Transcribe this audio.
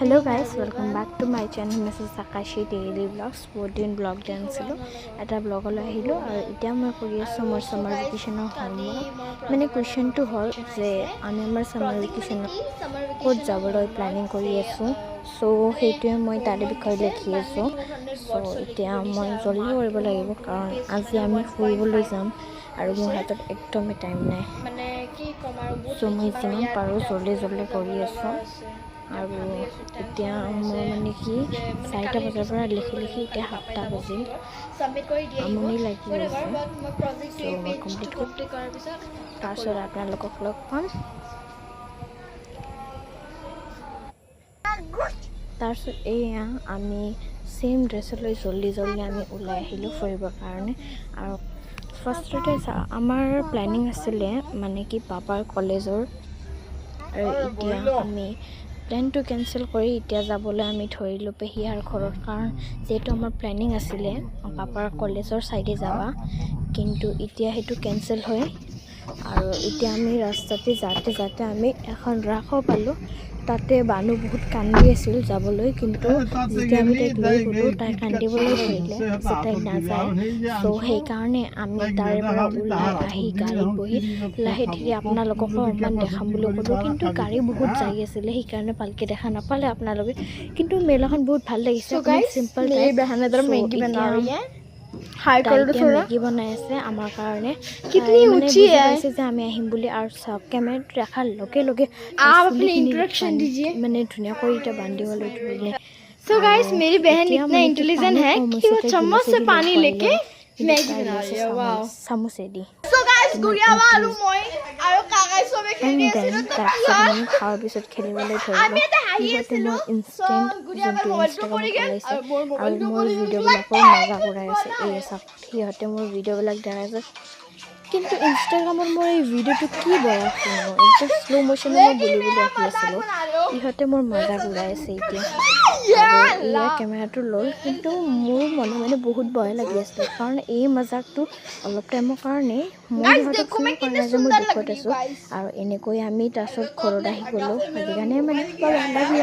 Hello guys, welcome back to my channel Mrs. Takashi Daily Vlogs. Bodin vlog dancilo. Eta vlog ola ahilo aru etia moi kori asu mor summer vacation homework. Mane question to hol je ami amar summer vacation kot jaboloi planning kori asu. So hetu moi tare bikhoy lekhi asu. So etia moi joldi koribo lagibo karon aji ami fuiboloi jam aru mor hatot ekdom time nai. Mane ki komaru so moi jiman paru joldi kori asu. আৰু এতিয়া মই মানে কি 4টা বজাৰ পৰা লিখি এতিয়া 7টা বাজিল সাবমিট কৰি দিয়া আমনি লাগি আছে মই প্ৰজেক্ট এই কমপ্লিট কৰাৰ পিছত তাৰপিছত আপোনালোকক লগ পাম তাৰপিছত এয়া আমি সেম ড্ৰেছ লৈ জলদি আমি ওলাই আহিলো ফুৰিবৰ কাৰণে আৰু ফাৰ্ষ্টতে আমাৰ প্ল্যানিং আছিল মানে কি পাপাৰ কলেজৰ আৰু এতিয়া আমি প্ল্যান টু ক্যান্সেল কৰি এতিয়া যাবলৈ আমি ধৰিলো পেহিয়াৰ ঘৰত কাৰণ যেটো আমাৰ প্ল্যানিং আছিল পাপাৰ কলেজৰ সাইডে যাবা কিন্তু এতিয়া হেতু ক্যান্সেল হয় আৰু এতিয়া আমি ৰাস্তাতে যাতে আমি এখন ৰাখো পালো তাতে বানু বহুত কান্দি আছিল যাবলৈ কিন্তু যেতিয়া আমি তাইক লৈ গলো তাই কান্দিবলৈ ধৰিলে তাই নাযায় সো সেই কাৰণে আমি তাৰে পৰা ওলাই আহি গাড়ীত বহি লাহে ধীৰে আপোনালোকক অকমান দেখাম বুলি ক'লো কিন্তু গাড়ী বহুত যাই আছিল সেই কাৰণে ভালকে দেখা নাপালে আপোনালোকে কিন্তু মেলাখন বহুত ভাল লাগিছে সিম্পল টাইপ বেহানাদাৰ মেগী বনা ৰही है हाई कर दो थोड़ा मैगी बनाए से आमार कारणे कितनी ऊंची है ऐसे जे আমি আহিম বুলি আর সব ক্যামেরা রাখার লগে आप अपनी इंट्रोडक्शन दीजिए मैंने दुनिया को इटा बांधी वाले धरले सो गाइस मेरी बहन इतना इंटेलिजेंट है कि वो चम्मच से पानी लेके मैगी बना रही है वाओ समोसेदी सो गाइस गुड़िया वालू মই আৰু কাকাই সবে খেলি আছিল তো আমি খাওয়াৰ পিছত খেলিবলৈ ধৰিলো আমি এটা হাঁহি আছিলো ইনস্ট্যান্ট গুড়িয়া মোবাইলটো পৰি গেল আৰু মোৰ মোবাইলটো পৰি ভিডিওবিলাকৰ মজা উৰাই আছে এই সব সিহঁতে মোৰ ভিডিওবিলাক দেখাইছে কিন্তু ইনষ্টাগ্ৰামত মই এই ভিডিওটো কি বয়া শুনো একদম স্লো মোশনে মই বুলি আহি আছিল ইহঁতে মোৰ মজা উৰাই আছে এতিয়া ইয়া ক্যামেৰাটো লৈ কিন্তু মোৰ মনে বহুত ভয় লাগি আছিল কাৰণ এই মজাকটো অলপ টাইমৰ কাৰণে মই হয়তো ফিল কৰা যে মই দুখত আছো আৰু এনেকৈ আমি তাছত ঘৰত আহি গলো আজিকানে মানে ভাল লাগি